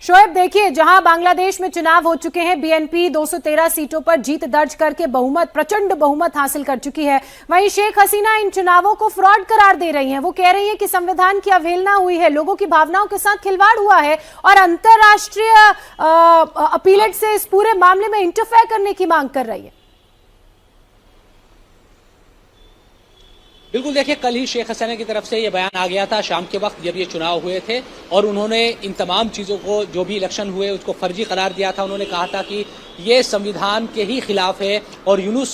शोएब, देखिए जहां बांग्लादेश में चुनाव हो चुके हैं, बीएनपी 213 सीटों पर जीत दर्ज करके प्रचंड बहुमत हासिल कर चुकी है। वहीं शेख हसीना इन चुनावों को फ्रॉड करार दे रही हैं। वो कह रही है कि संविधान की अवहेलना हुई है, लोगों की भावनाओं के साथ खिलवाड़ हुआ है और अंतरराष्ट्रीय अपीलेट से इस पूरे मामले में इंटरफेयर करने की मांग कर रही है। बिल्कुल, देखिए कल ही शेख हसीना की तरफ से ये बयान आ गया था शाम के वक्त जब ये चुनाव हुए थे, और उन्होंने इन तमाम चीज़ों को, जो भी इलेक्शन हुए उसको फर्जी करार दिया था। उन्होंने कहा था कि ये संविधान के ही खिलाफ है, और यूनुस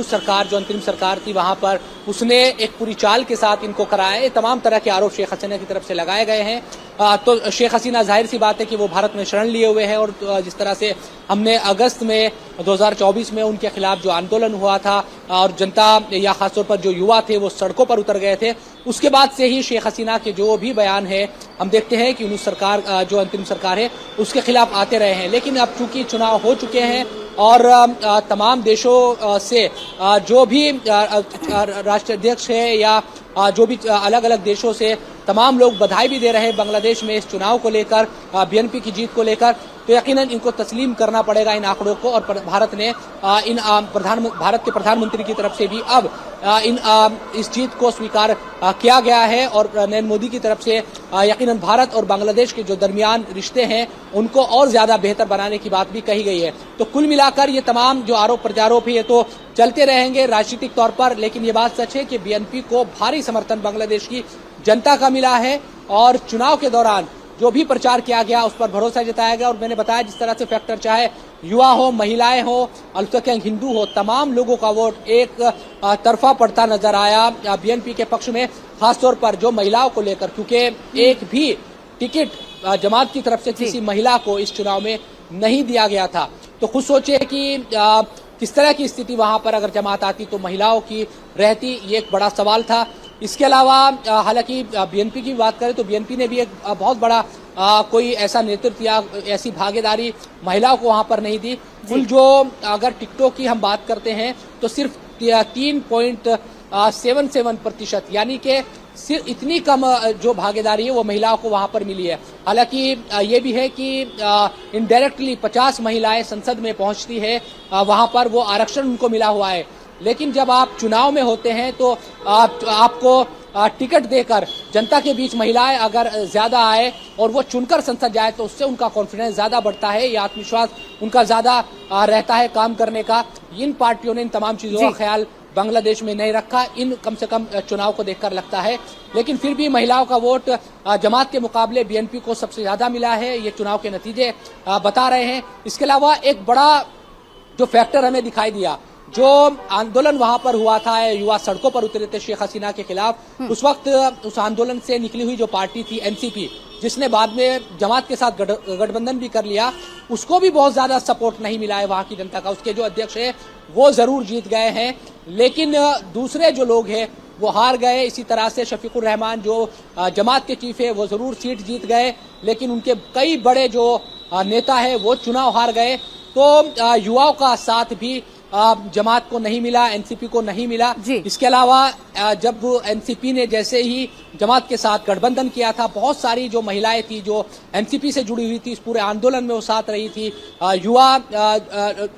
सरकार जो अंतरिम सरकार थी वहां पर उसने एक पूरी चाल के साथ इनको कराया। ये तमाम तरह के आरोप शेख हसीना की तरफ से लगाए गए हैं। तो शेख हसीना जाहिर सी बात है कि वो भारत में शरण लिए हुए हैं, और जिस तरह से हमने अगस्त में 2024 में उनके खिलाफ जो आंदोलन हुआ था और जनता या खासतौर पर जो युवा थे वो सड़कों पर उतर गए थे, उसके बाद से ही शेख हसीना के जो भी बयान है हम देखते हैं कि यूनुस सरकार जो अंतरिम सरकार है उसके खिलाफ आते रहे हैं। लेकिन अब चूंकि चुनाव हो चुके हैं और तमाम देशों से जो भी राष्ट्राध्यक्ष है या जो भी अलग अलग देशों से तमाम लोग बधाई भी दे रहे हैं बांग्लादेश में इस चुनाव को लेकर, बीएनपी की जीत को लेकर, तो यकीनन इनको तस्लीम करना पड़ेगा इन आंकड़ों को। और भारत ने भारत के प्रधानमंत्री की तरफ से भी अब इस जीत को स्वीकार किया गया है, और नरेंद्र मोदी की तरफ से यकीनन भारत और बांग्लादेश के जो दरमियान रिश्ते हैं उनको और ज्यादा बेहतर बनाने की बात भी कही गई है। तो कुल मिलाकर ये तमाम जो आरोप प्रत्यारोप है ये तो चलते रहेंगे राजनीतिक तौर पर, लेकिन ये बात सच है कि बीएनपी को भारी समर्थन बांग्लादेश की जनता का मिला है, और चुनाव के दौरान जो भी प्रचार किया गया उस पर भरोसा जताया गया। और मैंने बताया जिस तरह से फैक्टर, चाहे युवा हो, महिलाएं हो, अल्पसंख्यक हिंदू हो, तमाम लोगों का वोट एक तरफा पड़ता नजर आया बीएनपी के पक्ष में, खासतौर पर जो महिलाओं को लेकर, क्योंकि एक भी टिकट जमात की तरफ से किसी महिला को इस चुनाव में नहीं दिया गया था। तो खुद सोचिए कि किस तरह की स्थिति वहां पर अगर जमात आती तो महिलाओं की रहती, ये एक बड़ा सवाल था। इसके अलावा हालांकि बीएनपी की बात करें तो बीएनपी ने भी एक बहुत बड़ा कोई ऐसा नेतृत्व या ऐसी भागीदारी महिलाओं को वहां पर नहीं दी। कुल जो अगर टिकटों की हम बात करते हैं तो सिर्फ 3.77%, यानी कि सिर्फ इतनी कम जो भागीदारी है वो महिलाओं को वहां पर मिली है। हालांकि ये भी है कि इनडायरेक्टली 50 महिलाएं संसद में पहुंचती है, वहां पर वो आरक्षण उनको मिला हुआ है। लेकिन जब आप चुनाव में होते हैं तो आपको टिकट देकर जनता के बीच महिलाएं अगर ज्यादा आए और वो चुनकर संसद जाए तो उससे उनका कॉन्फिडेंस ज्यादा बढ़ता है, या आत्मविश्वास उनका ज्यादा रहता है काम करने का। इन पार्टियों ने इन तमाम चीजों का ख्याल बांग्लादेश में नहीं रखा, इन कम से कम चुनाव को देखकर लगता है। लेकिन फिर भी महिलाओं का वोट जमात के मुकाबले बीएनपी को सबसे ज्यादा मिला है, ये चुनाव के नतीजे बता रहे हैं। इसके अलावा एक बड़ा जो फैक्टर हमें दिखाई दिया, जो आंदोलन वहां पर हुआ था, युवा सड़कों पर उतरे थे शेख हसीना के खिलाफ, उस वक्त उस आंदोलन से निकली हुई जो पार्टी थी एनसीपी, जिसने बाद में जमात के साथ गठबंधन भी कर लिया, उसको भी बहुत ज्यादा सपोर्ट नहीं मिला है वहां की जनता का। उसके जो अध्यक्ष है वो जरूर जीत गए हैं, लेकिन दूसरे जो लोग हैं वो हार गए। इसी तरह से शफीकुर रहमान जो जमात के चीफ है वो जरूर सीट जीत गए, लेकिन उनके कई बड़े जो नेता है वो चुनाव हार गए। तो युवाओं का साथ भी जमात को नहीं मिला, एनसीपी को नहीं मिला। इसके अलावा जब एनसीपी ने जैसे ही जमात के साथ गठबंधन किया था, बहुत सारी जो महिलाएं थी जो एनसीपी से जुड़ी हुई थी, इस पूरे आंदोलन में वो साथ रही थी। युवा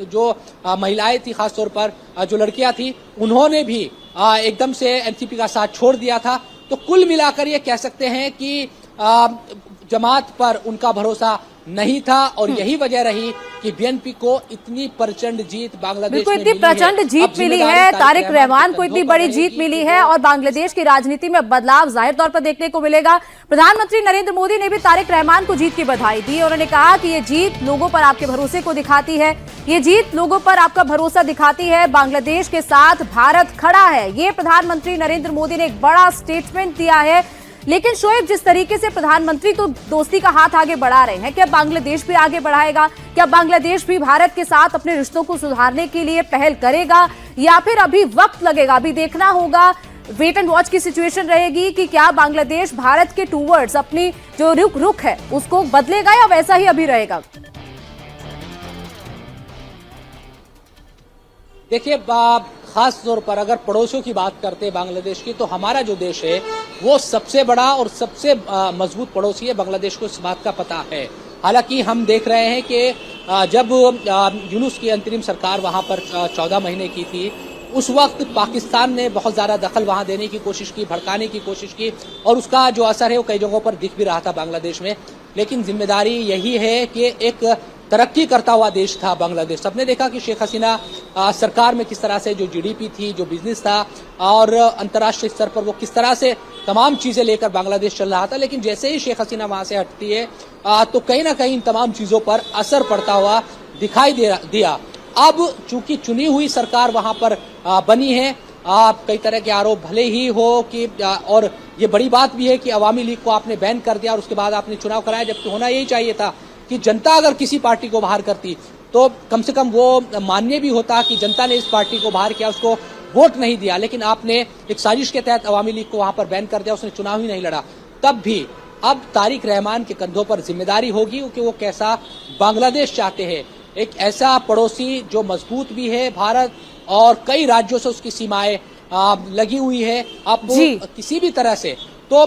जो महिलाएं थी, खासतौर पर जो लड़कियां थी, उन्होंने भी एकदम से एनसीपी का साथ छोड़ दिया था। तो कुल मिलाकर ये कह सकते हैं कि जमात पर उनका भरोसा नहीं था, और यही वजह रही कि बीएनपी को इतनी प्रचंड जीत बांग्लादेश में इतनी प्रचंड जीत मिली है, तारिक रहमान को इतनी बड़ी जीत मिली है, और बांग्लादेश की राजनीति में बदलाव जाहिर तौर पर देखने को मिलेगा। प्रधानमंत्री नरेंद्र मोदी ने भी तारिक रहमान को जीत की बधाई दी। उन्होंने कहा कि ये जीत लोगों पर आपके भरोसे को दिखाती है, ये जीत लोगों पर आपका भरोसा दिखाती है, बांग्लादेश के साथ भारत खड़ा है। ये प्रधानमंत्री नरेंद्र मोदी ने एक बड़ा स्टेटमेंट दिया है। लेकिन शोएब, जिस तरीके से प्रधानमंत्री तो दोस्ती का हाथ आगे बढ़ा रहे हैं, क्या बांग्लादेश भी आगे बढ़ाएगा? क्या बांग्लादेश भी भारत के साथ अपने रिश्तों को सुधारने के लिए पहल करेगा, या फिर अभी वक्त लगेगा? अभी देखना होगा, वेट एंड वॉच की सिचुएशन रहेगी कि क्या बांग्लादेश भारत के टूवर्ड्स अपनी जो रुख है उसको बदलेगा या वैसा ही अभी रहेगा? देखिए, खास तौर पर अगर पड़ोसियों की बात करते हैं बांग्लादेश की, तो हमारा जो देश है वो सबसे बड़ा और सबसे मजबूत पड़ोसी है। बांग्लादेश को इस बात का पता है। हालांकि हम देख रहे हैं कि जब यूनुस की अंतरिम सरकार वहां पर 14 महीने की थी, उस वक्त पाकिस्तान ने बहुत ज़्यादा दखल वहां देने की कोशिश की, भड़काने की कोशिश की, और उसका जो असर है वो कई जगहों पर दिख भी रहा था बांग्लादेश में। लेकिन जिम्मेदारी यही है कि एक तरक्की करता हुआ देश था बांग्लादेश। सबने देखा कि शेख हसीना सरकार में किस तरह से जो जीडीपी थी, जो बिजनेस था, और अंतर्राष्ट्रीय स्तर पर वो किस तरह से तमाम चीज़ें लेकर बांग्लादेश चल रहा था। लेकिन जैसे ही शेख हसीना वहां से हटती है तो कहीं ना कहीं इन तमाम चीज़ों पर असर पड़ता हुआ दिखाई दिया। अब चूंकि चुनी हुई सरकार वहां पर बनी है, कई तरह के आरोप भले ही हो कि और ये बड़ी बात भी है कि अवामी लीग को आपने बैन कर दिया और उसके बाद आपने चुनाव कराया, जबकि होना यही चाहिए था कि जनता अगर किसी पार्टी को बाहर करती तो कम से कम वो मान्य भी होता कि जनता ने इस पार्टी को बाहर किया, उसको वोट नहीं दिया। लेकिन आपने एक साजिश के तहत अवामी लीग को वहां पर बैन कर दिया, उसने चुनाव ही नहीं लड़ा। तब भी अब तारिक रहमान के कंधों पर जिम्मेदारी होगी कि वो कैसा बांग्लादेश चाहते हैं। एक ऐसा पड़ोसी जो मजबूत भी है, भारत और कई राज्यों से उसकी सीमाएं लगी हुई है। आप किसी भी तरह से तो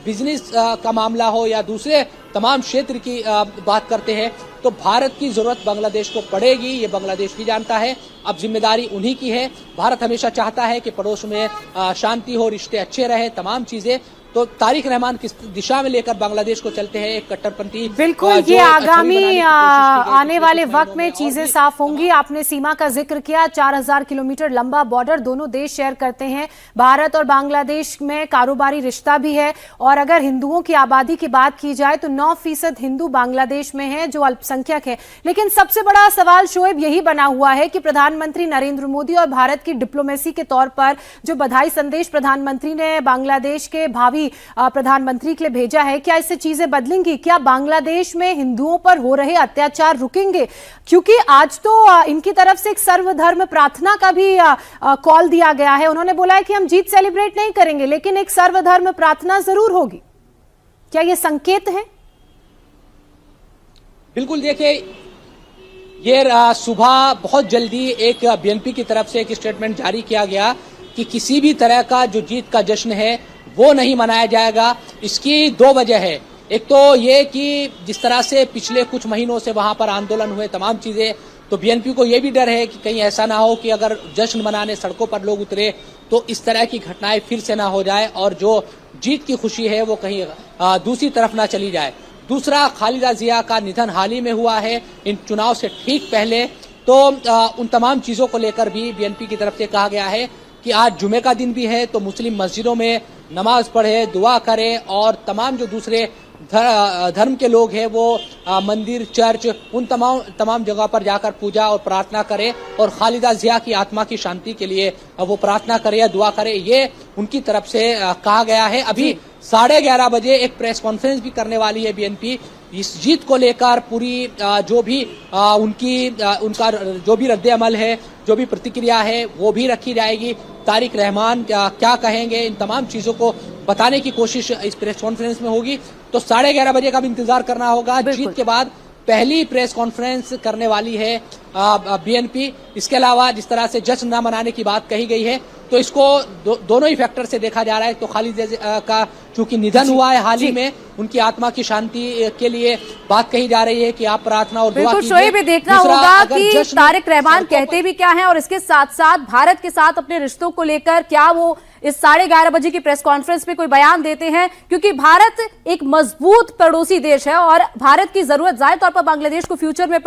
बिजनेस का मामला हो या दूसरे तमाम क्षेत्र की बात करते हैं तो भारत की जरूरत बांग्लादेश को पड़ेगी, ये बांग्लादेश भी जानता है। अब जिम्मेदारी उन्हीं की है। भारत हमेशा चाहता है कि पड़ोस में शांति हो, रिश्ते अच्छे रहे, तमाम चीजें। तो तारिक रहमान किस दिशा में लेकर बांग्लादेश को चलते हैं, एक कट्टरपंथी बिल्कुल ये आगामी आने वाले वक्त में चीजें साफ होंगी। आपने सीमा का जिक्र किया, 4000 किलोमीटर लंबा बॉर्डर दोनों देश शेयर करते हैं। भारत और बांग्लादेश में कारोबारी रिश्ता भी है। और अगर हिंदुओं की आबादी की बात की जाए तो 9% हिंदू बांग्लादेश में है, जो अल्पसंख्यक है। लेकिन सबसे बड़ा सवाल शोएब यही बना हुआ है कि प्रधानमंत्री नरेंद्र मोदी और भारत की डिप्लोमेसी के तौर पर जो बधाई संदेश प्रधानमंत्री ने बांग्लादेश के भावी प्रधानमंत्री के लिए भेजा है, क्या इससे चीजें बदलेंगी? क्या बांग्लादेश में हिंदुओं पर हो रहे अत्याचार रुकेंगे? क्योंकि आज तो इनकी तरफ से एक सर्वधर्म प्रार्थना का भी कॉल दिया गया है। उन्होंने बोला है कि हम जीत सेलिब्रेट नहीं करेंगे, लेकिन एक सर्वधर्म प्रार्थना जरूर होगी। क्या ये संकेत है? बिल्कुल, देखिए, ये सुबह बहुत जल्दी एक बीएनपी की तरफ से एक स्टेटमेंट जारी किया गया कि किसी भी तरह का जो जीत का जश्न है वो नहीं मनाया जाएगा। इसकी दो वजह है। एक तो ये कि जिस तरह से पिछले कुछ महीनों से वहां पर आंदोलन हुए, तमाम चीजें, तो बीएनपी को ये भी डर है कि कहीं ऐसा ना हो कि अगर जश्न मनाने सड़कों पर लोग उतरे तो इस तरह की घटनाएं फिर से ना हो जाए और जो जीत की खुशी है वो कहीं दूसरी तरफ ना चली जाए। दूसरा, खालिदा जिया का निधन हाल ही में हुआ है, इन चुनाव से ठीक पहले। तो उन तमाम चीजों को लेकर भी बीएनपी की तरफ से कहा गया है कि आज जुमे का दिन भी है तो मुस्लिम मस्जिदों में नमाज पढ़े, दुआ करें, और तमाम जो दूसरे धर्म के लोग हैं वो मंदिर, चर्च, उन तमाम जगह पर जाकर पूजा और प्रार्थना करें और खालिदा जिया की आत्मा की शांति के लिए वो प्रार्थना करें या दुआ करें। ये उनकी तरफ से कहा गया है। अभी 11:30 बजे एक प्रेस कॉन्फ्रेंस भी करने वाली है बीएनपी इस जीत को लेकर। पूरी जो भी उनका जो भी रद्द अमल है, जो भी प्रतिक्रिया है वो भी रखी जाएगी। तारिक रहमान क्या कहेंगे, इन तमाम चीजों को बताने की कोशिश इस प्रेस कॉन्फ्रेंस में होगी। तो 11:30 बजे का भी इंतजार करना होगा। जीत के बाद पहली प्रेस कॉन्फ्रेंस करने वाली है बीएनपी। इसके अलावा जिस तरह से जश्न न मनाने की बात कही गई है तो इसको दोनों ही फैक्टर से देखा जा रहा है। तो खालिदा का चूंकि निधन हुआ है हाल ही में, उनकी आत्मा की शांति के लिए बात कही जा रही है कि आप प्रार्थना और दुआ कीजिए। शोएब, देखना होगा कि तारिक रहमान कहते भी क्या हैं और इसके साथ साथ भारत के साथ अपने रिश्तों को लेकर क्या वो इस 11:30 बजे की प्रेस कॉन्फ्रेंस में कोई बयान देते हैं, क्योंकि भारत एक मजबूत पड़ोसी देश है और भारत की जरूरत जाहिर तौर पर बांग्लादेश को फ्यूचर में